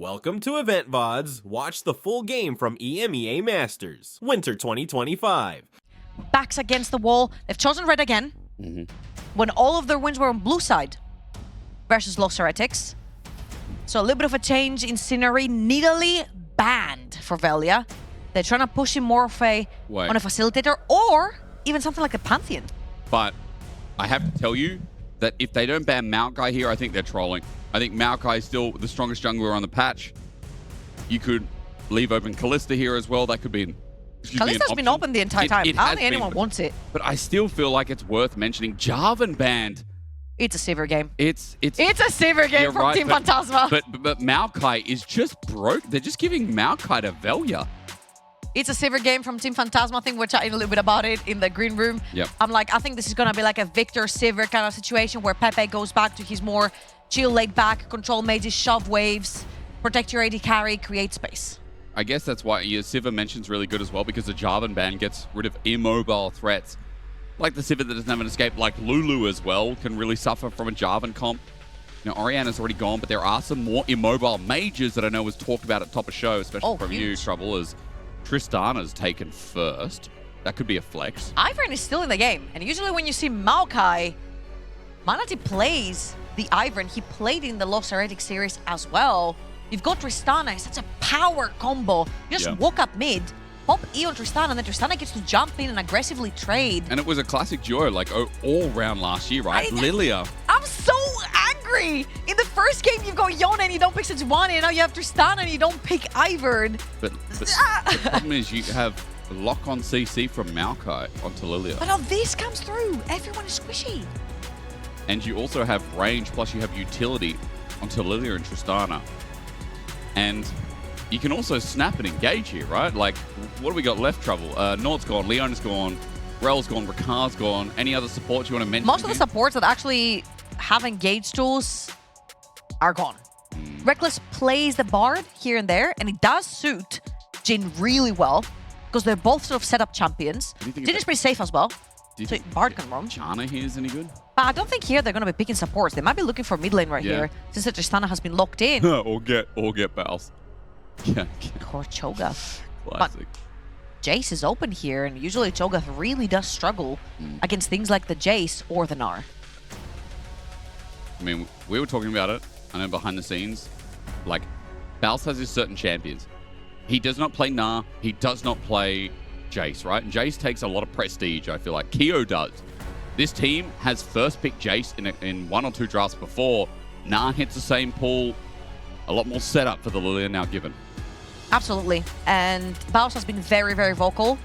Welcome to Loleventvods. Watch the full game from EMEA Masters, Winter 2025. Backs against the wall. They've chosen red again. When all of their wins were on blue side versus Los Heretics. So a little bit of a change in scenery. Nidalee banned for Velia. They're trying to push him more of a on a facilitator or even something like a Pantheon. But I have to tell you that if they don't ban Maokai here, I think they're trolling. I think Maokai is still the strongest jungler on the patch. You could leave open Kalista here as well. That could be Kalista's been open the entire time. I don't think anyone wants it. But I still feel like it's worth mentioning. Jarvan banned. It's a Sivir game. It's a Sivir game from Team Phantasma. But Maokai is just broke. They're just giving Maokai to Velia. It's a Sivir game from Team Phantasma. I think we're chatting a little bit about it in the green room. Yep. I'm like, I think this is going to be like a Victor Sivir kind of situation where Pepe goes back to his more chill, laid back, control mages, shove waves, protect your AD carry, create space. I guess that's why Sivir mentions really good as well, because the Jarvan ban gets rid of immobile threats. Like the Sivir that doesn't have an escape, like Lulu as well, can really suffer from a Jarvan comp. You know, Orianna's already gone, but there are some more immobile mages that I know was talked about at top of show, especially from you, Trouble, as Tristana's taken first. That could be a flex. Ivern is still in the game, and usually when you see Maokai, Manati plays the Ivern. He played in the Los Heretics series as well. You've got Tristana, it's such a power combo. You just walk up mid, pop E on Tristana, and then Tristana gets to jump in and aggressively trade. And it was a classic duo, like all round last year, right? Lilia. I'm so angry. In the first game, you've got Yone and you don't pick Sejuani, and now you have Tristana and you don't pick Ivern. But the problem is you have lock on CC from Maokai onto Lilia. But now this comes through. Everyone is squishy. And you also have range, plus you have utility onto Lilia and Tristana. And you can also snap and engage here, right? Like, what do we got left, Trouble? Nord's gone, Leon's gone, Rel's gone, Ricard's gone. Any other supports you want to mention? Most of the supports that actually have engage tools are gone. Reckless plays the Bard here and there, and it does suit Jhin really well, because they're both sort of setup champions. Jhin is pretty safe as well. So Bard can roam. Chana here is any good? But I don't think here they're going to be picking supports. They might be looking for mid lane right here, since the Tristana has been locked in. or get Pals. Yeah. Or Cho'Gath. Classic. But Jace is open here, and usually Cho'Gath really does struggle against things like the Jace or the Gnar. I mean, we were talking about it, I know behind the scenes. Like, Pals has his certain champions. He does not play Gnar. He does not play Jace, right? And Jace takes a lot of prestige, I feel like. Keo does. This team has first picked Jace in one or two drafts before. Gnar hits the same pool. A lot more setup for the Lilia now given. Absolutely. And Baus has been very, very vocal,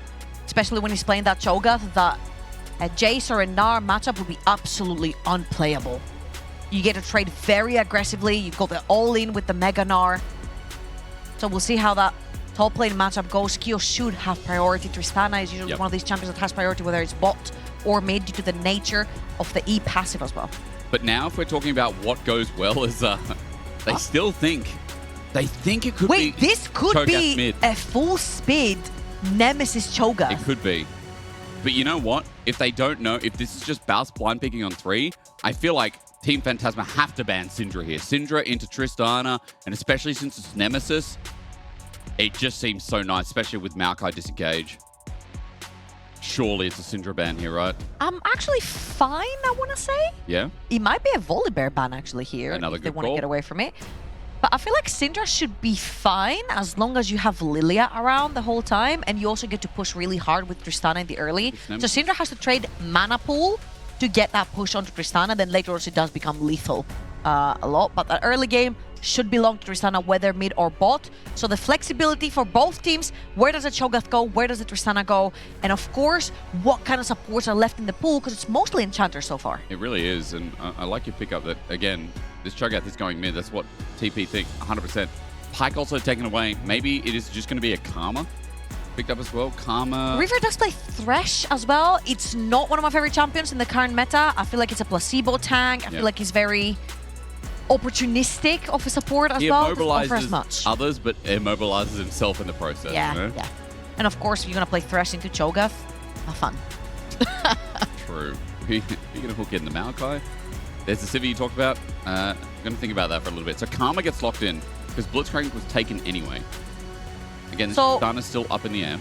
especially when he's playing that Cho'Gath, that a Jace or a Gnar matchup would be absolutely unplayable. You get to trade very aggressively. You go the all-in with the Mega Gnar. So we'll see how that top lane matchup goes. Keo should have priority. Tristana is usually one of these champions that has priority, whether it's bot or mid, due to the nature of the E passive as well. But now if we're talking about what goes well is they still think it could be. Wait, this could Cho'Gath be mid. a full speed Nemesis Cho'Gath. It could be. But you know what? If they don't know, if this is just Baus blind picking on 3, I feel like Team Phantasma have to ban Syndra here. Syndra into Tristana, and especially since it's Nemesis, it just seems so nice, especially with Maokai disengage. Surely it's a Syndra ban here, right? I'm actually fine, I want to say. Yeah? It might be a Volibear ban actually here, Another if they good want to call. get away from it. But I feel like Syndra should be fine as long as you have Lilia around the whole time, and you also get to push really hard with Tristana in the early. So Syndra has to trade mana pool to get that push onto Tristana, then later on it does become lethal a lot. But that early game should belong to Tristana, whether mid or bot. So the flexibility for both teams, where does the Cho'Gath go, where does the Tristana go, and of course, what kind of supports are left in the pool, because it's mostly Enchanter so far. It really is, and I like your pickup that, again, this Cho'Gath is going mid. That's what TP think, 100%. Pyke also taken away. Maybe it is just going to be a Karma picked up as well. Karma. Reaver does play Thresh as well. It's not one of my favorite champions in the current meta. I feel like it's a placebo tank. I feel like he's very opportunistic of a support as well. Doesn't offer as much. He immobilizes others, but immobilizes himself in the process. Yeah, you know? yeah. And of course, if you're going to play Thresh into Cho'Gath, have fun. True. You're going to hook in the Maokai. There's the Civi you talked about. I'm going to think about that for a little bit. So Karma gets locked in. Because Blitzcrank was taken anyway. Again, So- Tristana's still up in the air.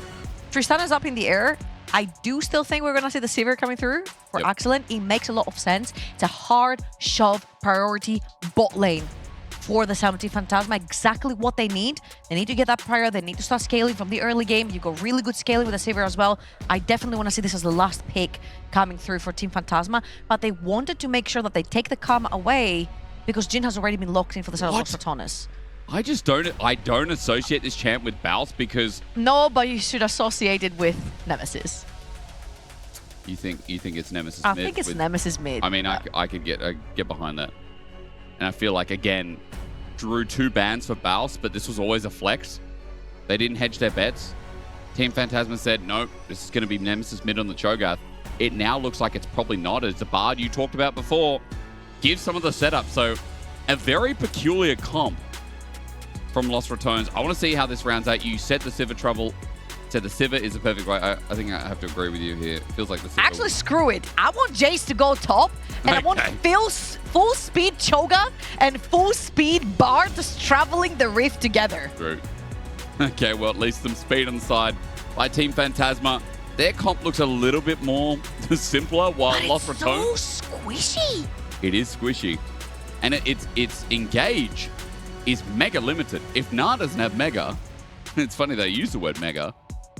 Tristana's up in the air. I do still think we're going to see the Sivir coming through for Yep. Excellent. It makes a lot of sense. It's a hard shove priority bot lane for the Phantasma. Exactly what they need. They need to get that prior. They need to start scaling from the early game. You got really good scaling with the Sivir as well. I definitely want to see this as the last pick coming through for Team Phantasma. But they wanted to make sure that they take the Karma away because Jhin has already been locked in for the side of What? Ratones. I don't associate this champ with Baus because No, but you should associate it with Nemesis. you think it's Nemesis I mid think it's with- Nemesis mid. I mean, I could get behind that. And I feel like, again, drew 2 bans for Baus, but this was always a flex. They didn't hedge their bets. Team Phantasma said, no, this is going to be Nemesis mid on the Cho'Gath. It now looks like it's probably not. As the Bard you talked about before gives some of the setup. So a very peculiar comp from Lost Ratones. I want to see how this rounds out. You said the Sivir trouble. Said the Sivir is the perfect way. I think I have to agree with you here. It feels like the Sivir. Actually, screw it. I want Jace to go top, and I want Okay. full speed Cho'Gath and full speed Bard just traveling the rift together. True. Okay, well, at least some speed on the side by Team Phantasma. Their comp looks a little bit more simpler, while But Lost it's Ratones, so squishy. it is squishy. And its engage is mega limited. If Na doesn't have mega, it's funny they use the word mega,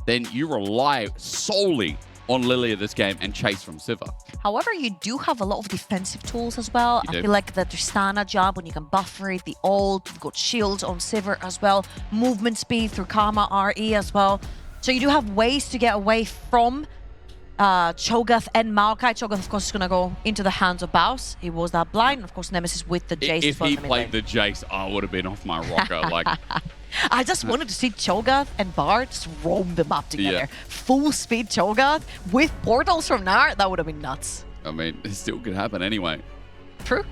then you rely solely on Lilia this game and chase from Sivir. However, you do have a lot of defensive tools as well. You I do. feel like the Tristana job, when you can buffer it, the ult, you've got shields on Sivir as well, movement speed through Karma RE as well. So you do have ways to get away from Cho'Gath and Maokai. Cho'Gath, of course, is going to go into the hands of Baus. He was that blind. Of course, Nemesis with the Jace. If he played the Jace, I would have been off my rocker. Like, I just wanted to see Cho'Gath and Bard just roam them up together. Yeah. Full speed Cho'Gath with portals from Nar. That would have been nuts. I mean, it still could happen anyway. True.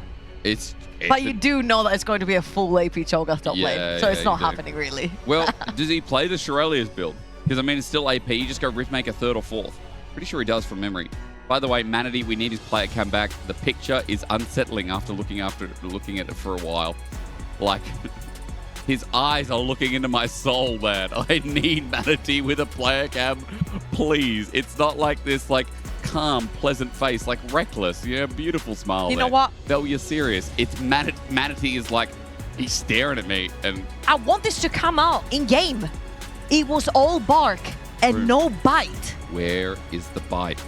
It's But you do know that it's going to be a full AP Cho'Gath top Yeah, lane. So yeah, it's not you do. happening, really. Well, does he play the Shirelia's build? Because, I mean, it's still AP. You just go Riftmaker 3rd or 4th. Pretty sure he does from memory. By the way, Manatee, we need his player come back. The picture is unsettling after looking at it for a while. Like, his eyes are looking into my soul, man. I need Manatee with a player cam, please. It's not like this, like, calm, pleasant face, like reckless. Yeah, beautiful smile. You know there. what? Vel, you're serious. It's Manatee is like, he's staring at me, and I want this to come out in game. It was all bark and True. no bite. where is the bite?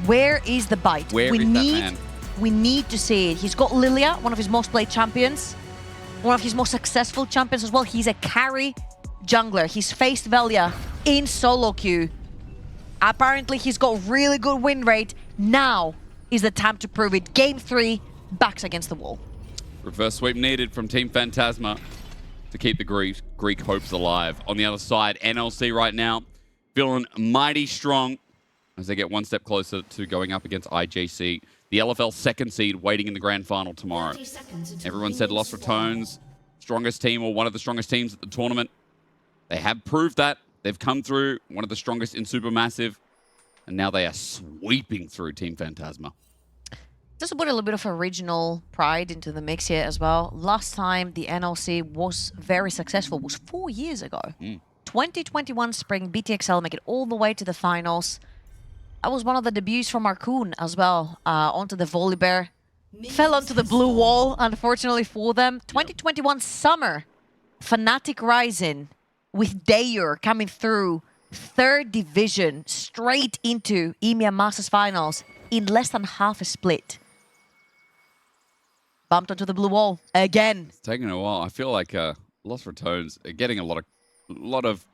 Where is the bite? Where we is that need, man? We need to see it. He's got Lilia, one of his most played champions. One of his most successful champions as well. He's a carry jungler. He's faced Velia in solo queue. Apparently, he's got really good win rate. Now is the time to prove it. Game 3, backs against the wall. Reverse sweep needed from Team Phantasma to keep the Greek hopes alive. On the other side, NLC right now feeling mighty strong as they get one step closer to going up against IJC. The LFL 2nd seed waiting in the grand final tomorrow. Everyone said Lost Ratones, strongest team or one of the strongest teams at the tournament. They have proved that. They've come through, one of the strongest in Supermassive, and now they are sweeping through Team Phantasma. Just to put a little bit of original pride into the mix here as well. Last time the NLC was very successful was 4 years ago. 2021 spring, BTXL make it all the way to the finals. That was one of the debuts from Arcoon as well, onto the Volibear. Fell onto the blue wall, unfortunately for them. 2021 summer, Fnatic Rising with Dayor coming through 3rd division straight into EMEA Masters Finals in less than half a split. Bumped onto the blue wall again. It's taken a while. I feel like Lost Ratones are getting a lot of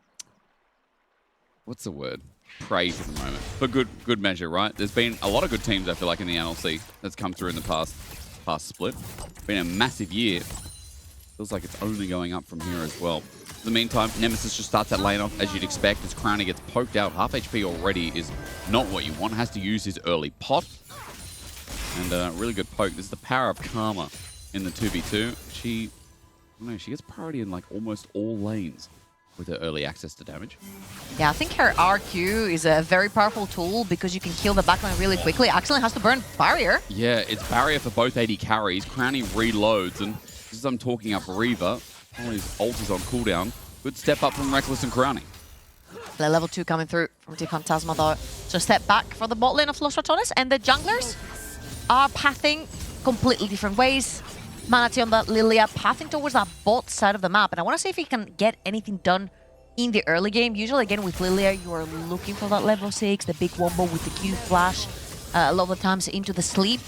what's the word? Praise at the moment for good measure, right? There's been a lot of good teams I feel like in the NLC that's come through in the past split. Been a massive year. Feels like it's only going up from here as well. In the meantime, Nemesis just starts that lane off as you'd expect as Crownie gets poked out. Half HP already is not what you want. Has to use his early pot. And a really good poke. This is the power of Karma in the 2v2. She gets priority in like almost all lanes with her early access to damage. Yeah, I think her RQ is a very powerful tool because you can kill the backline really quickly. Excellent has to burn barrier. Yeah, it's barrier for both AD carries. Crownie reloads, and just as I'm talking up Reaver, All his ult is on cooldown. Good step up from Reckless and Crowning. The level 2 coming through from Team Phantasma though. So step back for the bot lane of Los Ratones, and the junglers are pathing completely different ways. Manatee on that Lilia pathing towards that bot side of the map, and I want to see if he can get anything done in the early game. Usually again with Lilia, you are looking for that level 6, the big wombo with the Q flash, a lot of the times into the sleep.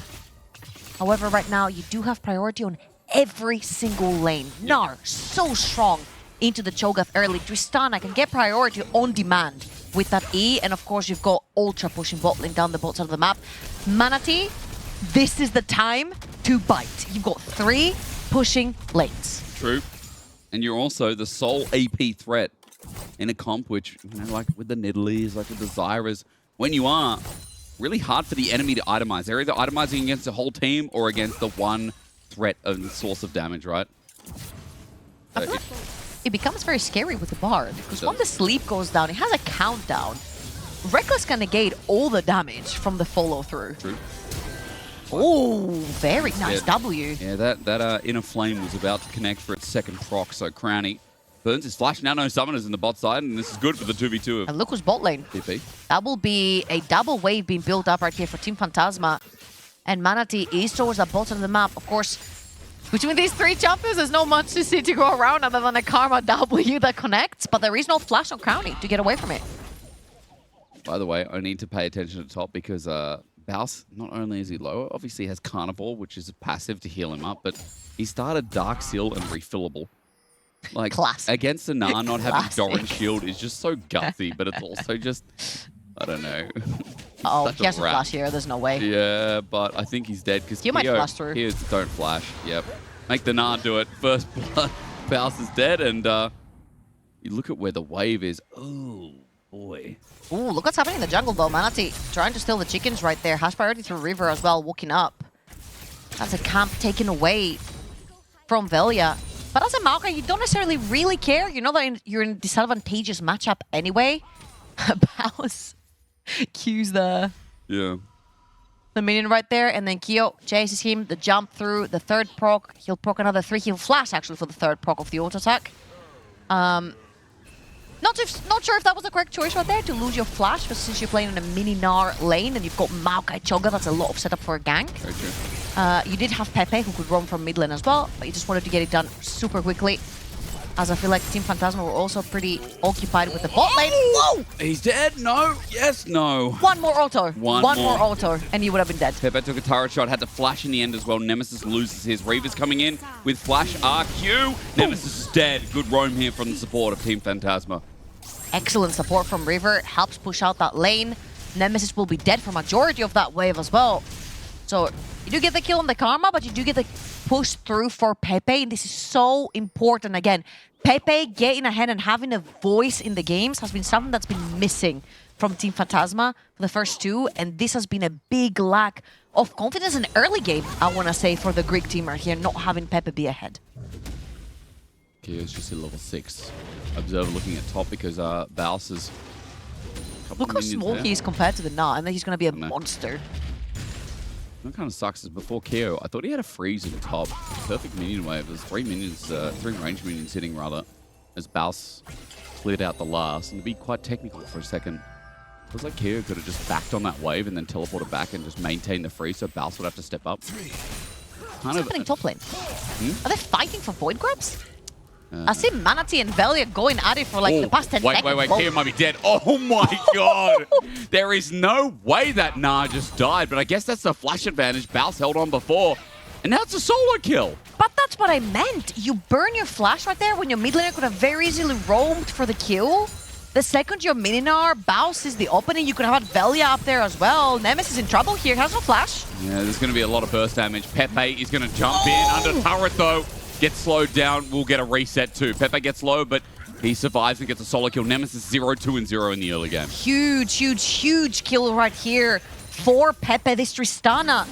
However, right now you do have priority on every single lane. Gnar, so strong into the Cho'Gath early. Tristana can get priority on demand with that E, and of course you've got Ultra pushing bot lane down the bot side of the map. Manatee, this is the time to bite. You've got 3 pushing lanes. True. And you're also the sole AP threat in a comp which, you know, like with the Nidalees, like with the Zyras, when you are, really hard for the enemy to itemize. They're either itemizing against the whole team or against the one threat and source of damage, right? It becomes very scary with the Bard, because when the sleep goes down, it has a countdown. Reckless can negate all the damage from the follow-through. True. Oh, very nice W. Yeah, that Inner Flame was about to connect for its second proc, so Crowny burns his flash. Now no summoners in the bot side, and this is good for the 2v2 And of look who's bot lane. TP. That will be a double wave being built up right here for Team Phantasma. And Manatee is towards the bottom of the map. Of course, between these 3 champions, there's not much to see to go around other than a Karma W that connects, but there is no flash on Crowny to get away from it. By the way, I need to pay attention to top because Baus, not only is he lower, obviously has Carnivore, which is a passive to heal him up, but he started Dark Seal and Refillable. Like, Classic. against the Gnar, not having Classic. Doran Shield is just so gutsy, but it's also just, I don't know. Oh, Such he has a rat. flash here, there's no way. Yeah, but I think he's dead because You might flash through. Don't flash. Yep. Make the Gnar do it. First blood. Baus is dead, and you look at where the wave is. Oh, boy. Ooh, look what's happening in the jungle though. Manatee trying to steal the chickens right there. Has priority through River as well, walking up. That's a camp taken away from Velia. But as a Maokai, you don't necessarily really care. You know that you're in a disadvantageous matchup anyway. Baus cues the minion right there, and then Kyo chases him, the jump through, the third proc. He'll proc another 3. He'll flash actually for the third proc of the auto attack. Not sure if that was the correct choice right there to lose your flash, but since you're playing in a mini Gnar lane and you've got Maokai Cho'Gath, that's a lot of setup for a gank. Very true. You did have Pepe who could roam from mid lane as well, but you just wanted to get it done super quickly. As I feel like Team Phantasma were also pretty occupied with the bot lane. Whoa! He's dead? No. Yes, no. One more auto. One more more. auto, and you would have been dead. Pepe took a turret shot, had to flash in the end as well. Nemesis loses his. Reaver's coming in with flash RQ. Nemesis is dead. Good roam here from the support of Team Phantasma. Excellent support from River, helps push out that lane. Nemesis will be dead for majority of that wave as well. So you do get the kill on the Karma, but you do get the push through for Pepe. And this is so important. Again, Pepe getting ahead and having a voice in the games has been something that's been missing from Team Phantasma for the first 2. And this has been a big lack of confidence in early game, I want to say, for the Greek team right here, not having Pepe be ahead. Kyo's just at level 6. Observer looking at top because Baus is... Look how small he is compared to the Gnar, and then he's going to be a monster. What kind of sucks is before Kyo, I thought he had a freeze in top. Perfect minion wave. There's 3 minions, 3 range minions hitting rather, as Baus cleared out the last. And to be quite technical for a second, it feels like Kyo could have just backed on that wave and then teleported back and just maintained the freeze, so Baus would have to step up. What's happening top lane? Are they fighting for void grabs? I see Manatee and Velia going at it for like the past 10 seconds. Wait, Kyo might be dead. Oh my god! There is no way that Gnar just died, but I guess that's the flash advantage. Baus held on before, and now it's a solo kill. But that's what I meant. You burn your flash right there when your mid laner could have very easily roamed for the kill. The second your mini Gnar, Baus is the opening. You could have had Velia up there as well. Nemesis is in trouble here. He has no flash. Yeah, there's going to be a lot of burst damage. Pepe is going to jump in under turret though. Gets slowed down, we'll get a reset too. Pepe gets low, but he survives and gets a solo kill. Nemesis 0-2-0 in the early game. Huge kill right here for Pepe. This Tristana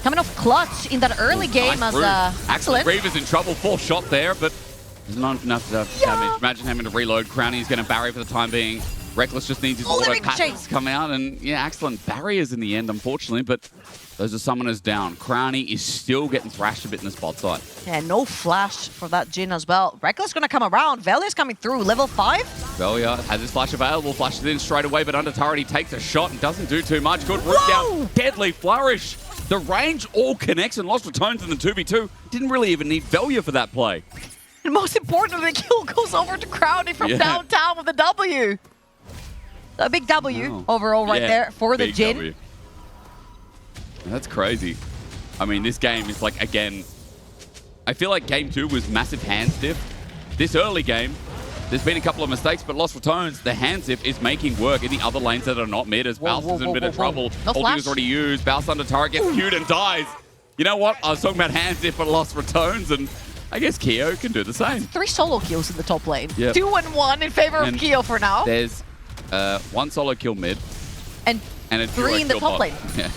coming off clutch in that early game nice as Actually, excellent. Reaver's in trouble. Full shot there, but there's not enough damage. Imagine having to reload. Crowny is going to barry for the time being. Reckless just needs his Oh, they're auto in pass chase. to come out, and yeah, excellent barriers in the end, unfortunately, but those are summoners down. Crowny is still getting thrashed a bit in the spot side. Yeah, no flash for that Jhin as well. Reckless gonna come around. Velia's coming through, level 5. Velia has his flash available, flashes in straight away, but under turret he takes a shot and doesn't do too much. Good root Whoa! down, deadly flourish. The range all connects and lost Ratones in the 2v2. Didn't really even need Velia for that play. And most importantly, the kill goes over to Crowny from downtown with the W. A big W overall right there for the Jhin. W. That's crazy. I mean, this game is like, again, I feel like game 2 was massive hand stiff. This early game, there's been a couple of mistakes, but Lost Ratones, the hand stiff is making work in the other lanes that are not mid as Baus is in a bit of trouble. No Ulti was already used. Baus under turret gets queued and dies. You know what? I was talking about hand stiff for Lost Ratones, and I guess Keo can do the same. 3 solo kills in the top lane. Yep. 2 and 1 in favor of Keo for now. There's 1 solo kill mid. And a 3 in the top lane. Yeah.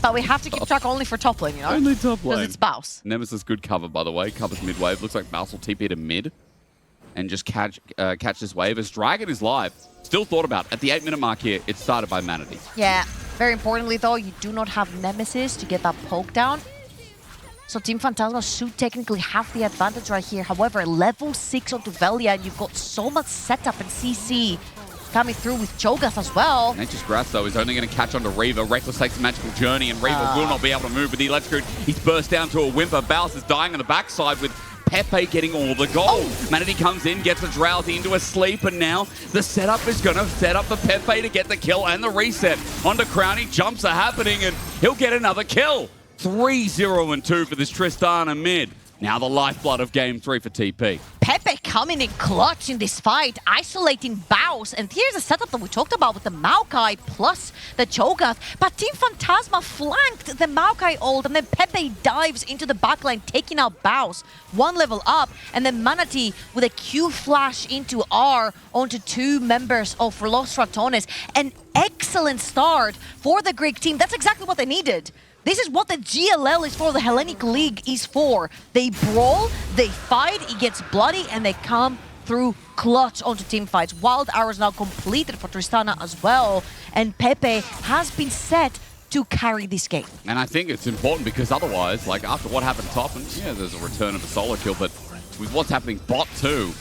But we have to keep track only for top lane, you know? Only top lane. Because it's Baus. Nemesis good cover, by the way. Covers mid wave. Looks like Baus will TP to mid and just catch this wave as Dragon is live. Still thought about. At the 8-minute mark here, it's started by Manatee. Yeah. Very importantly, though, you do not have Nemesis to get that poke down. So Team Phantasma should technically have the advantage right here. However, level 6 onto Velia, and you've got so much setup and CC coming through with Cho'Gath as well. Nature's Grass, though, is only going to catch onto Reaver. Reckless takes a magical journey, and Reaver will not be able to move with the electrocute. He's burst down to a whimper. Baus is dying on the backside with Pepe getting all the gold. Manatee comes in, gets a Drowsy into a sleep, and now the setup is going to set up for Pepe to get the kill and the reset. Onto Crowny, jumps are happening, and he'll get another kill. 3-0-2 for this Tristana mid. Now the lifeblood of game 3 for TP. Pepe coming in clutch in this fight, isolating Baus. And here's a setup that we talked about with the Maokai plus the Cho'Gath. But Team Phantasma flanked the Maokai ult, and then Pepe dives into the backline, taking out Baus. 1 level up, and then Manatee with a Q flash into R onto 2 members of Los Ratones. An excellent start for the Greek team. That's exactly what they needed. This is what the GLL is for, the Hellenic League is for. They brawl, they fight, it gets bloody, and they come through clutch onto team fights. Wild Arrows now completed for Tristana as well, and Pepe has been set to carry this game. And I think it's important because otherwise, like after what happened top, and yeah, there's a return of a solo kill, but with what's happening bot 2,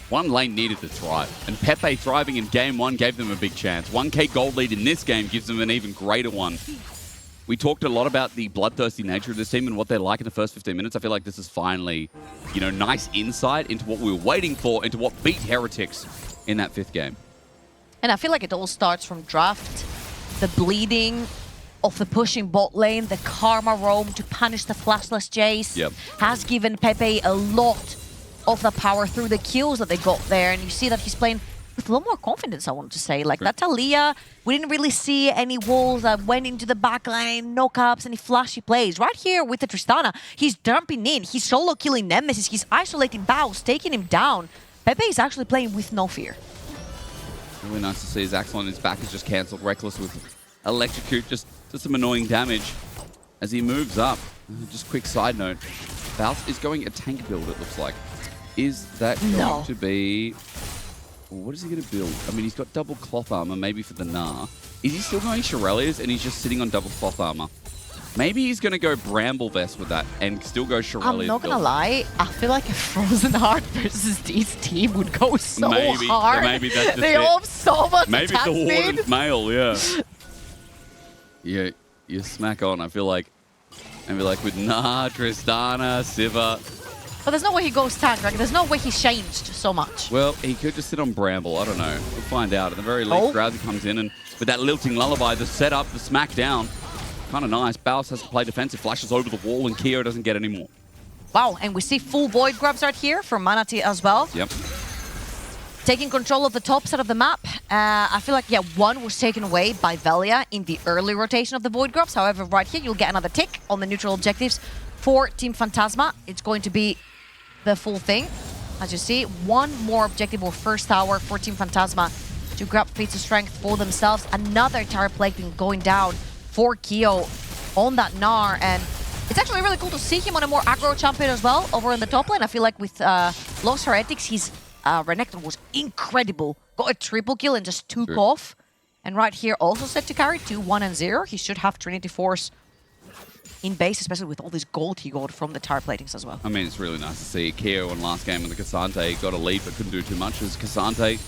one lane needed to thrive. And Pepe thriving in game 1 gave them a big chance. 1k gold lead in this game gives them an even greater one. We talked a lot about the bloodthirsty nature of this team and what they're like in the first 15 minutes. I feel like this is finally, you know, nice insight into what we were waiting for, into what beat Heretics in that 5th game. And I feel like it all starts from draft, the bleeding of the pushing bot lane, the Karma roam to punish the flashless Jace has given Pepe a lot of the power through the kills that they got there. And you see that he's playing with a lot more confidence, I want to say. Like that Talia, we didn't really see any walls that went into the backline, any knock-ups, any flashy plays. Right here with the Tristana, he's dumping in, he's solo killing Nemesis, he's isolating Baus, taking him down. Pepe is actually playing with no fear. Really nice to see his Axel on his back is just cancelled. Reckless with electrocute, just some annoying damage as he moves up. Just quick side note, Baus is going a tank build, it looks like. Is that going to be... What is he going to build? I mean, he's got double cloth armor, maybe for the Gnar. Is he still going Shirelias and he's just sitting on double cloth armor? Maybe he's going to go Bramble Vest with that and still go Shirelias. I'm not going to lie, I feel like a Frozen Heart versus this team would go so hard. Maybe that's just they all have so much maybe attack the speed. Warden's male, yeah. Yeah, you smack on. I feel like, maybe like with Gnar, Tristana, Siva. But there's no way he goes tank, right? There's no way he's changed so much. Well, he could just sit on Bramble. I don't know. We'll find out. At the very least, Drowsy comes in, and with that lilting lullaby, the setup, the smackdown, kind of nice. Baus has to play defensive, flashes over the wall, and Keo doesn't get any more. Wow, and we see full Void grabs right here from Manatee as well. Yep. Taking control of the top side of the map. I feel like, yeah, 1 was taken away by Velia in the early rotation of the Void grabs. However, right here, you'll get another tick on the neutral objectives for Team Phantasma. It's going to be the full thing. As you see, 1 more objective or first tower for Team Phantasma to grab Feats of Strength for themselves. Another turret plating going down for Keo on that Gnar, and it's actually really cool to see him on a more aggro champion as well over in the top lane. I feel like with Los Heretics, his Renekton was incredible got a triple kill and just took off. And right here also set to carry 2, 1, and 0. He should have Trinity Force in base, especially with all this gold he got from the tire platings as well. I mean, it's really nice to see. Keo in last game with the Cassante got a lead but couldn't do too much as Cassante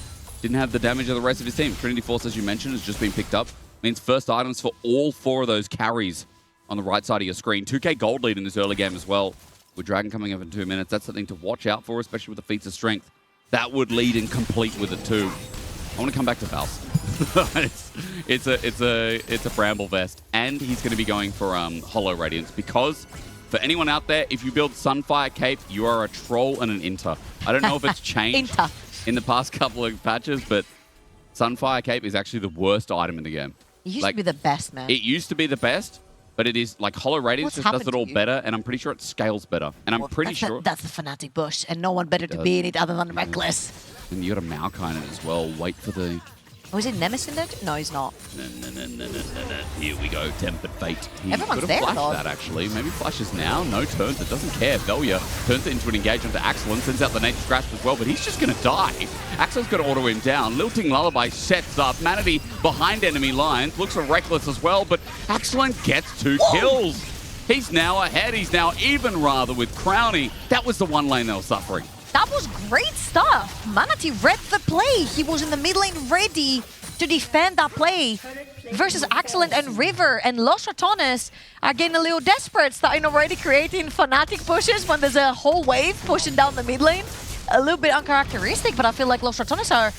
didn't have the damage of the rest of his team. Trinity Force, as you mentioned, has just been picked up. Means first items for all 4 of those carries on the right side of your screen. 2k gold lead in this early game as well. With Dragon coming up in 2 minutes, that's something to watch out for, especially with the feats of strength. That would lead in complete with it too. I want to come back to Val's. it's a Bramble Vest, and he's going to be going for Hollow Radiance because for anyone out there, if you build Sunfire Cape, you are a troll and an Inter. I don't know if it's changed in the past couple of patches, but Sunfire Cape is actually the worst item in the game. It used to be the best, man. It used to be the best, but it is like Hollow Radiance just does it all better, and I'm pretty sure it scales better. And I'm pretty sure that's the Fnatic bush, and no one better to be in it other than Reckless. And you got a Maokai in it as well. Wait for the... Oh, is it Nemesis in it? No, he's not. No. Here we go, Tempered Fate. He Everyone's could there, have flashed though. that, actually. Maybe flashes now. No turns. It doesn't care. Velia turns it into an engagement to Axelin. Sends out the Nature's Grasp as well, but he's just going to die. Axelin's going to auto him down. Lilting Lullaby sets up. Manatee behind enemy lines. Looks for Reckless as well, but Axelin gets 2 kills. He's now ahead. He's now even rather with Crownie. That was the one lane they were suffering. That was great stuff. Manatee read the play. He was in the mid lane ready to defend that play versus Excellent and River. And Los Ratones are getting a little desperate, starting already creating Fnatic pushes when there's a whole wave pushing down the mid lane. A little bit uncharacteristic, but I feel like Los Ratones are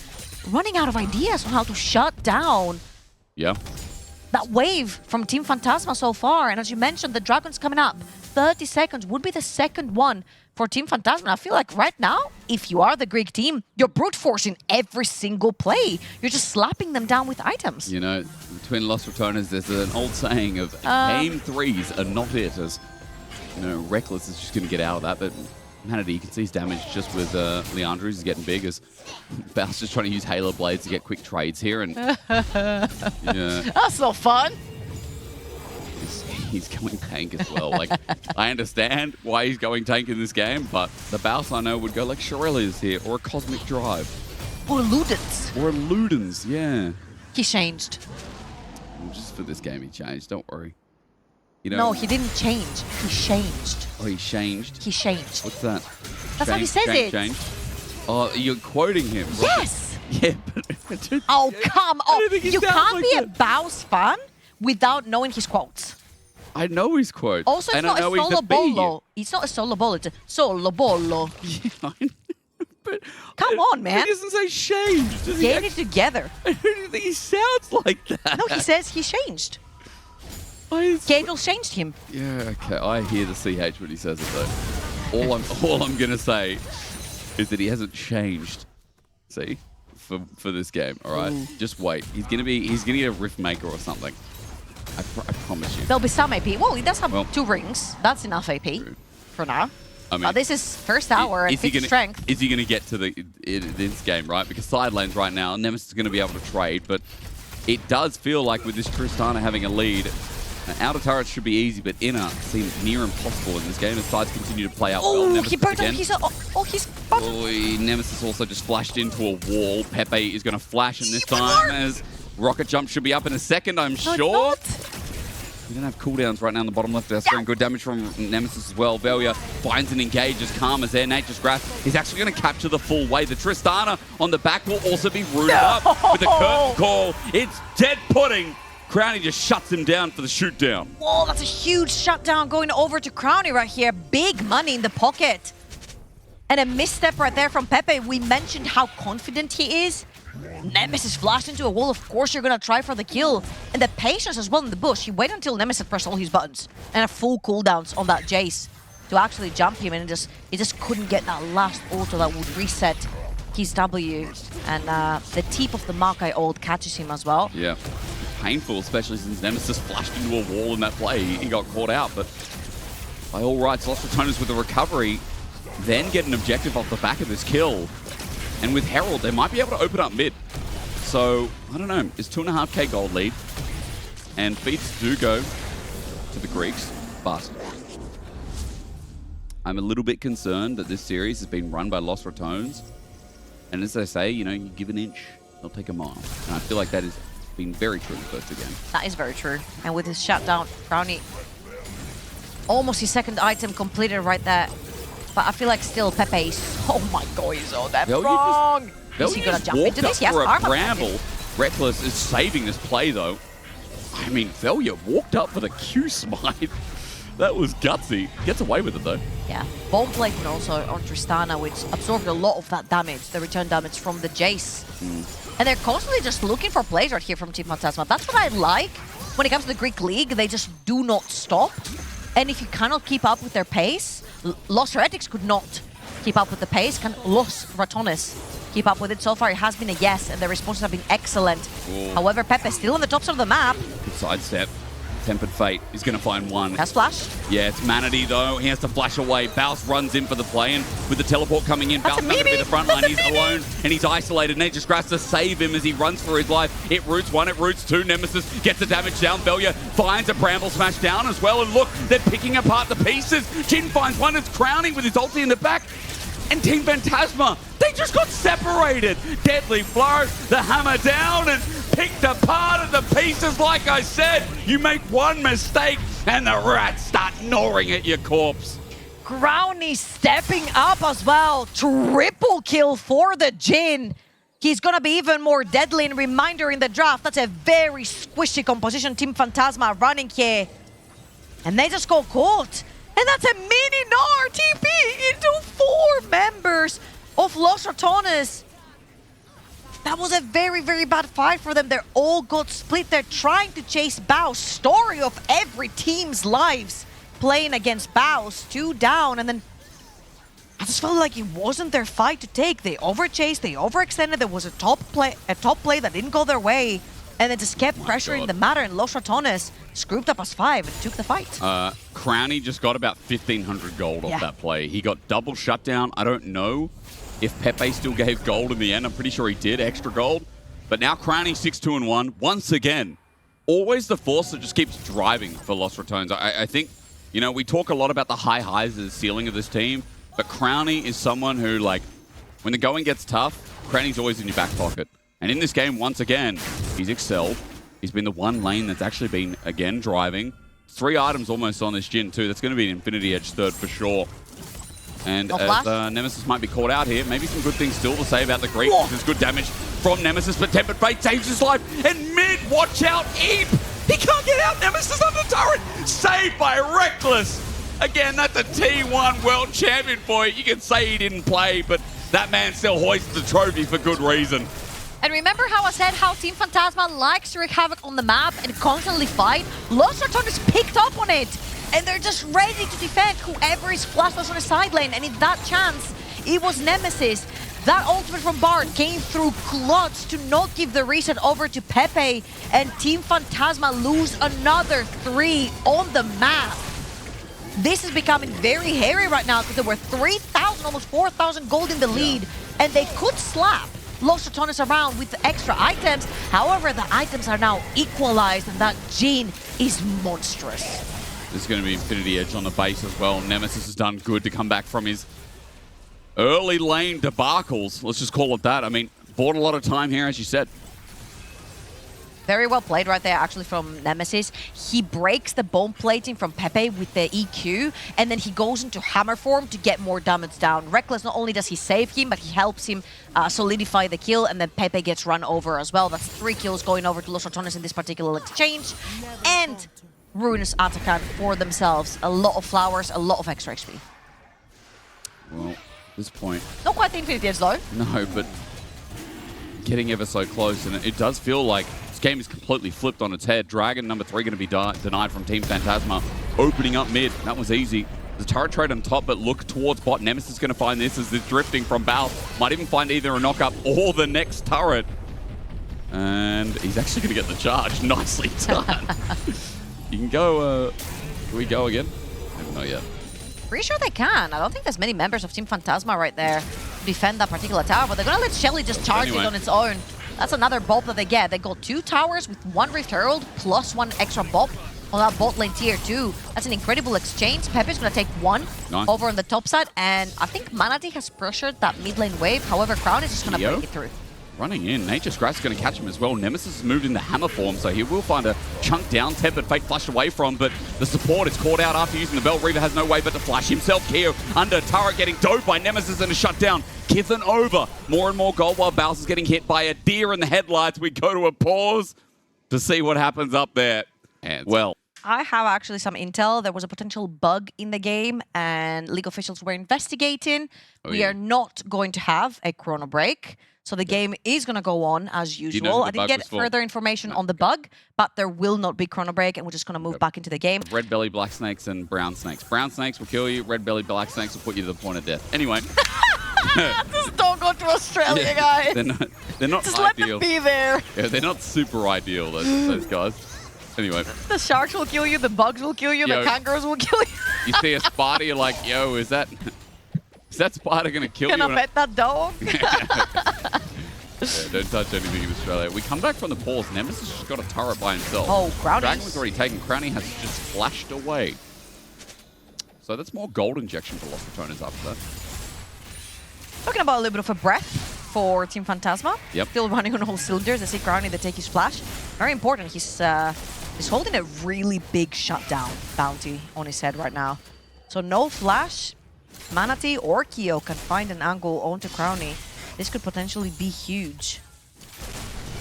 running out of ideas on how to shut down that wave from Team Phantasma so far. And as you mentioned, the Dragon's coming up. 30 seconds would be the second one for Team Phantasma. I feel like right now, if you are the Greek team, you're brute forcing every single play. You're just slapping them down with items. You know, between Los Ratones, there's an old saying of game 3s are not it, as, you know, Reckless is just going to get out of that. But Manatee, you can see his damage just with Leandro, who's getting big, as Baus just trying to use Halo Blades to get quick trades here. And That's not fun. He's going tank as well. Like, I understand why he's going tank in this game, but the Baus I know would go like Shirelia's here, or a Cosmic Drive. Or Ludens. Or a Ludens, yeah. He changed. Just for this game he changed, don't worry. You know, no, he didn't change. He changed. Oh, he changed? He changed. What's that? That's how he says it. Changed? Oh, you're quoting him. Yes! Yeah, but... Oh, come on. You can't like be a Baus fan without knowing his quotes. I know his quotes. Also, it's not a solo bolo. It's not a solo bolo. It's a solo bolo. But come on, man. He doesn't say changed. Get it together. I don't think he sounds like that. No, he says he changed. Gabriel changed him. Yeah, okay. I hear the CH when he says it though. All I'm gonna say is that he hasn't changed. See, for this game. All right, just wait. He's gonna get a Rift Maker or something. I promise you. There'll be some AP. Well, he does have 2 rings. That's enough AP for now. I mean, this is first hour and 50 strength. Is he going to get to this game, right? Because side lanes right now, Nemesis is going to be able to trade, but it does feel like with this Tristana having a lead, outer turrets should be easy, but inner seem near impossible in this game as sides continue to play out well. Oh, he burnt out. He's Nemesis also just flashed into a wall. Pepe is going to flash in this time as Rocket Jump should be up in a second, I'm sure. We don't have cooldowns right now on the bottom left of our screen. Good damage from Nemesis as well. Velia finds and engages. Karma's there. Nature's Grasp. He's actually going to capture the full way. The Tristana on the back will also be rooted up with the curtain call. It's dead pudding. Crownie just shuts him down for the shoot down. Whoa, that's a huge shutdown going over to Crownie right here. Big money in the pocket. And a misstep right there from Pepe. We mentioned how confident he is. Nemesis flashed into a wall. Of course you're going to try for the kill. And the patience as well in the bush. He waited until Nemesis pressed all his buttons. And a full cooldowns on that Jace to actually jump him. And he just couldn't get that last auto that would reset his W. And the tip of the Maokai ult catches him as well. Yeah. Painful, especially since Nemesis flashed into a wall in that play. He got caught out, but by all rights, Los Ratones with the recovery, then get an objective off the back of this kill. And with Herald, they might be able to open up mid. So, I don't know. It's 2.5k gold lead. And feats do go to the Greeks, but I'm a little bit concerned that this series has been run by Los Ratones And as they say, you know, you give an inch, they'll take a mile. And I feel like that has been very true in the first two games. That is very true. And with his shutdown, Brownie, almost his second item completed right there. But I feel like still Pepe's, oh my god, he's so that wrong. Is he gonna jump into this? Yes, for a Arma. bramble. Reckless is saving this play though. I mean, Velya walked up for the Q smite. That was gutsy. Gets away with it though. Yeah, bomb plating also on Tristana, which absorbed a lot of that damage, the return damage from the Jace. And they're constantly just looking for plays right here from Team Phantasma. That's what I like. When it comes to the Greek League, they just do not stop. And if you cannot keep up with their pace, Los Heretics could not keep up with the pace. Can Los Ratones keep up with it? So far, it has been a yes, and the responses have been excellent. Ooh. However, Pepe still on the top side of the map. Good sidestep. Tempered Fate is going to find one. Has flashed. Yeah, it's Manatee though. He has to flash away. Baus runs in for the play, and with the teleport coming in, Baus coming to be the front line. He's alone, and he's isolated. Nature Grass to save him as he runs for his life. It roots one, it roots two. Nemesis gets the damage down. Velya finds a Bramble Smash down as well, and look, they're picking apart the pieces. Jin finds one, it's Crowning with his ulti in the back. And Team Phantasma, they just got separated. Deadly Flow, the hammer down and picked apart at the pieces. Like I said, you make one mistake and the rats start gnawing at your corpse. Growney stepping up as well. Triple kill for the Jin. He's gonna be even more deadly. And reminder in the draft, that's a very squishy composition. Team Phantasma running here. And they just got caught. And that's a mini Gnar TP into 4 members of Los Ratones. That was a very, very bad fight for them. They all got split. They're trying to chase Baus. Story of every team's lives playing against Baus. 2 down, and then I just felt like it wasn't their fight to take. They overchased, they overextended. There was a top play that didn't go their way. And they just kept pressuring the matter, and Los Ratones scooped up as 5 and took the fight. Crowny just got about 1,500 gold off that play. He got double shutdown. I don't know if Pepe still gave gold in the end. I'm pretty sure he did, extra gold. But now Crowny 6-2-1. Once again, always the force that just keeps driving for Los Ratones. I think, you know, we talk a lot about the high highs as the ceiling of this team, but Crowny is someone who, like, when the going gets tough, Crowny's always in your back pocket. And in this game, once again, he's excelled. He's been the one lane that's actually been, again, driving. 3 items almost on this Jin, too. That's going to be an Infinity Edge third for sure. And as Nemesis might be caught out here, maybe some good things still to say about the Greek. There's good damage from Nemesis, but Tempered Fate saves his life. And mid, watch out, Eep! He can't get out! Nemesis on the turret! Saved by Reckless! Again, that's a T1 World Champion for you. You can say he didn't play, but that man still hoists the trophy for good reason. And remember how I said how Team Phantasma likes to wreak havoc on the map and constantly fight? Los Ratones picked up on it, and they're just ready to defend whoever is flashless on the side lane. And in that chance, it was Nemesis. That ultimate from Bard came through clutch to not give the reset over to Pepe, and Team Phantasma lose another 3 on the map. This is becoming very hairy right now because there were 3,000, almost 4,000 gold in the lead, and they could slap Los Ratones around with the extra items. However, the items are now equalized, and that Jin is monstrous. There's going to be Infinity Edge on the base as well. Nemesis has done good to come back from his early lane debacles. Let's just call it that. I mean, bought a lot of time here, as you said. Very well played right there, actually, from Nemesis. He breaks the bone plating from Pepe with the EQ, and then he goes into hammer form to get more damage down. Reckless, not only does he save him, but he helps him solidify the kill, and then Pepe gets run over as well. That's 3 kills going over to Los Ratones in this particular exchange. And Ruinous Atakan for themselves. A lot of flowers, a lot of extra XP. Well, at this point... Not quite the Infinity Edge, though. No, but getting ever so close, and it does feel like this game is completely flipped on its head. Dragon number 3 going to be denied from Team Phantasma. Opening up mid. That was easy. The turret trade on top, but look towards bot. Nemesis is going to find this as it's drifting from Baus. Might even find either a knockup or the next turret. And he's actually going to get the charge. Nicely done. You can go... can we go again? Not yet. Pretty sure they can. I don't think there's many members of Team Phantasma right there to defend that particular tower, but they're going to let Shelly just charge it on its own. That's another bop that they get. They got 2 towers with 1 Rift Herald plus 1 extra bop on that bot lane tier too. That's an incredible exchange. Pepe's gonna take one Nice. over on the top side, and I think Manatee has pressured that mid lane wave. However, Crown is just gonna Yo. break it through. Running in. Nature's Grasp is going to catch him as well. Nemesis has moved into hammer form, so he will find a chunk down. Tepid Fate flashed away from, but the support is caught out after using the belt. Reaver has no way but to flash himself. Keo under turret getting dove by Nemesis and a shutdown. Kithen over. More and more gold while Bowser is getting hit by a deer in the headlights. We go to a pause to see what happens up there. And well, I have actually some intel. There was a potential bug in the game, and league officials were investigating. We are not going to have a chrono break. So the game is going to go on as usual. I didn't get further information on the bug, but there will not be chrono break, and we're just going to move back into the game. Red belly black snakes and brown snakes. Brown snakes will kill you. Red belly black snakes will put you to the point of death. Anyway. Just don't go to Australia, guys. They're not just ideal. Let them be there. Yeah, they're not super ideal, those guys. Anyway. The sharks will kill you, the bugs will kill you, the kangaroos will kill you. You see a spider, you're like, yo, is that spider going to kill you? Can I pet that dog? Yeah, don't touch anything in Australia. We come back from the pause. Nemesis just got a turret by himself. Oh, Crownie. Dragon was already taken. Crownie has just flashed away. So that's more gold injection for Lost Ratones after that. Talking about a little bit of a breath for Team Phantasma. Yep. Still running on all cylinders. They see Crownie, they take his flash. Very important. He's holding a really big shutdown bounty on his head right now. So no flash. Manatee or Keo can find an angle onto Crownie. This could potentially be huge.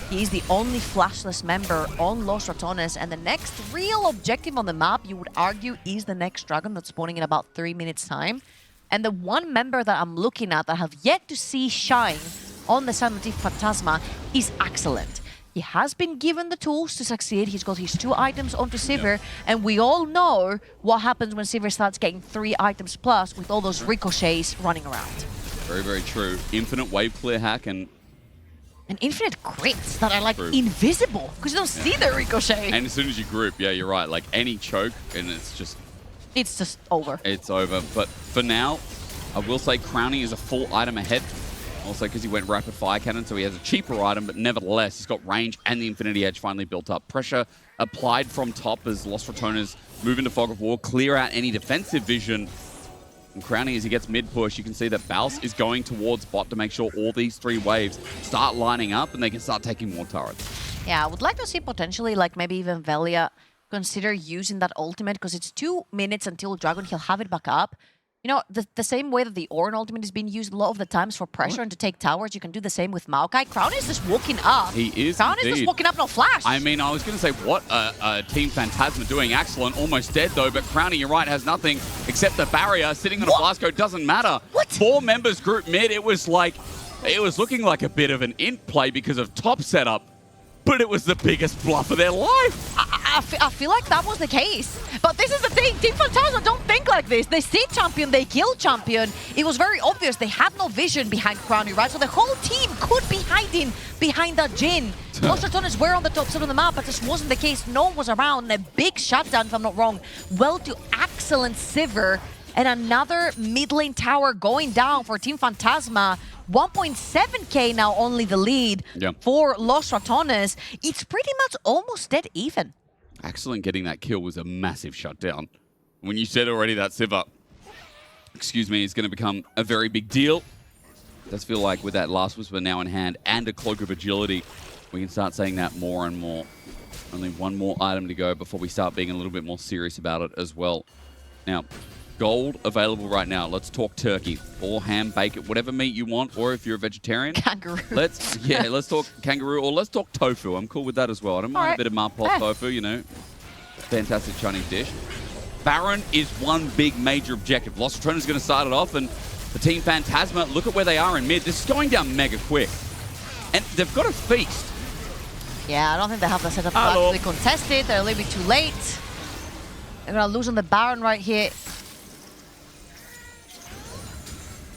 He is the only flashless member on Los Ratones, and the next real objective on the map, you would argue, is the next dragon that's spawning in about 3 minutes' time. And the one member that I'm looking at that I have yet to see shine on the side of Team Phantasma is excellent. He has been given the tools to succeed. He's got his 2 items onto Sivir, and we all know what happens when Sivir starts getting 3 items plus with all those ricochets running around. Very, very true. Infinite wave clear hack and infinite crits that are like invisible because you don't see the ricochet. And as soon as you group, yeah, you're right. Like any choke, and it's just over. It's over. But for now, I will say Crownie is a full item ahead. Also because he went rapid fire cannon, so he has a cheaper item, but nevertheless, he's got range and the Infinity Edge finally built up. Pressure applied from top as Lost Ratones move into Fog of War, clear out any defensive vision. And Crownie, as he gets mid-push, you can see that Baus is going towards bot to make sure all these 3 waves start lining up and they can start taking more turrets. Yeah, I would like to see potentially, like maybe even Velia consider using that ultimate because it's 2 minutes until Dragon. He'll have it back up. You know, the same way that the Ornn ultimate is being used a lot of the times for pressure and to take towers, you can do the same with Maokai. Crownie is just walking up. He is Crownie is just walking up, no flash. I mean, I was going to say, what Team Phantasma doing? Excellent. Almost dead, though. But Crownie, you're right, has nothing except the barrier. Sitting on a Blasco doesn't matter. What? 4 members group mid. It was looking like a bit of an int play because of top setup. But it was the biggest bluff of their life. I feel like that was the case. But this is the thing. Team Phantasma don't think like this. They see champion, they kill champion. It was very obvious. They had no vision behind Crownie, right? So the whole team could be hiding behind that Jhin. Los Ratones were on the top side of the map, but this wasn't the case. No one was around. A big shutdown, if I'm not wrong. Well to excellent Sivir. And another mid lane tower going down for Team Phantasma. 1.7k now only the lead for Los Ratones. It's pretty much almost dead even. Excellent getting that kill was a massive shutdown. When you said already that Sivir, is going to become a very big deal. It does feel like with that last whisper now in hand and a cloak of agility, we can start saying that more and more. Only 1 more item to go before we start being a little bit more serious about it as well. Now, gold available right now. Let's talk turkey or ham, bacon, whatever meat you want, or if you're a vegetarian. Kangaroo. Let's talk kangaroo, or let's talk tofu. I'm cool with that as well. I don't mind a bit of Marpot tofu, you know. Fantastic Chinese dish. Baron is one big major objective. Lost Ratones is going to start it off, and the Team Phantasma, look at where they are in mid. This is going down mega quick. And they've got a feast. Yeah, I don't think they have the setup to actually contest it. They're a little bit too late. They're going to lose on the Baron right here.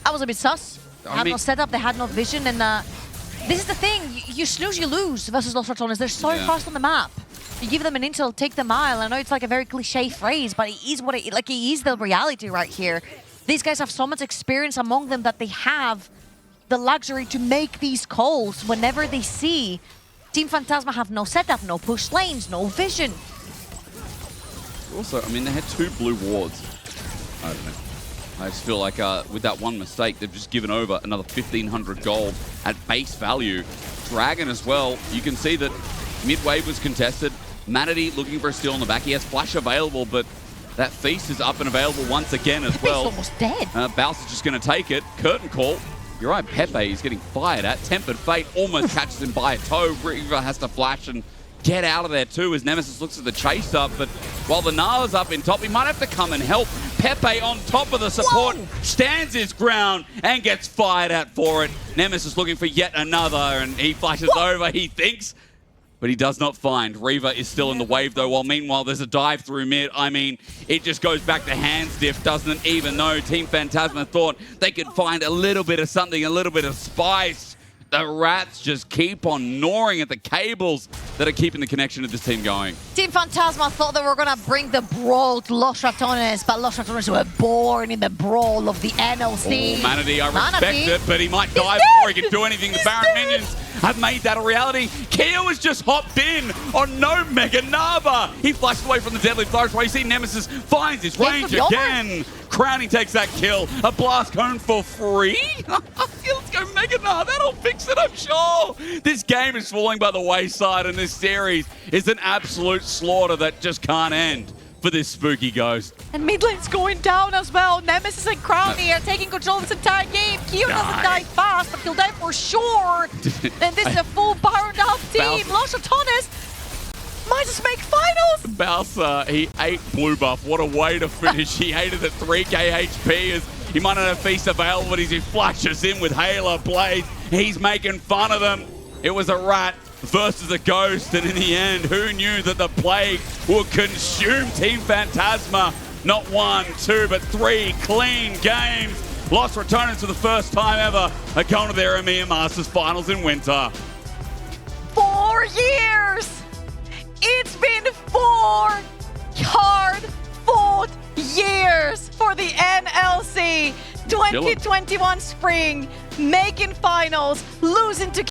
That was a bit sus. They had no setup, they had no vision, and this is the thing. You snooze, you lose versus Los Ratones. They're so fast on the map. You give them an intel, take the mile. I know it's like a very cliche phrase, but it is it is the reality right here. These guys have so much experience among them that they have the luxury to make these calls whenever they see Team Phantasma have no setup, no push lanes, no vision. also, I mean, they had 2 blue wards. I don't know. I just feel like with that one mistake, they've just given over another 1,500 gold at base value. Dragon as well. You can see that mid-wave was contested. Manatee looking for a steal on the back. He has flash available, but that feast is up and available once again as well. He's almost dead. Bounce is just going to take it. Curtain call. You're right, Pepe is getting fired at. Tempered Fate almost catches him by a toe. Riva has to flash and get out of there too as Nemesis looks at the chase up. But while the Nala's up in top, he might have to come and help. Pepe on top of the support stands his ground and gets fired at for it. Nemesis looking for yet another, and he flashes over, he thinks, but he does not find. Riva is still in the wave though, while meanwhile there's a dive through mid. I mean, it just goes back to hands diff, doesn't it? Even though Team Phantasma thought they could find a little bit of something, a little bit of spice, the rats just keep on gnawing at the cables that are keeping the connection of this team going. Team Phantasma thought they were going to bring the brawl to Los Ratones, but Los Ratones were born in the brawl of the NLC. Oh, Manatee, I respect it, but he might die before he can do anything. The Baron minions have made that a reality. Keo has just hopped in on no Mega Nava. He flashed away from the deadly flourish while you see Nemesis finds his range again. Crowning takes that kill. A blast cone for free. Let's go Mega Nava. That'll fix it, I'm sure. This game is falling by the wayside, and this series is an absolute slaughter that just can't end for this spooky ghost. And mid lane's going down as well. Nemesis and Crowny are taking control of this entire game. Keo doesn't die fast, but he'll die for sure. And this is a full Baron up team. Los Ratones might just make finals. Balsa, he ate blue buff. What a way to finish. He ate it at 3k HP as he might not have feast available, but as he flashes in with Halo Blaze, he's making fun of them. It was a rat versus a ghost, and in the end, who knew that the plague would consume Team Phantasma? Not 1, 2, but 3 clean games. Los Ratones for the first time ever are going to their EMEA Masters Finals in winter. 4 years! It's been 4 hard-fought years for the NLC. 2021 spring, making finals, losing to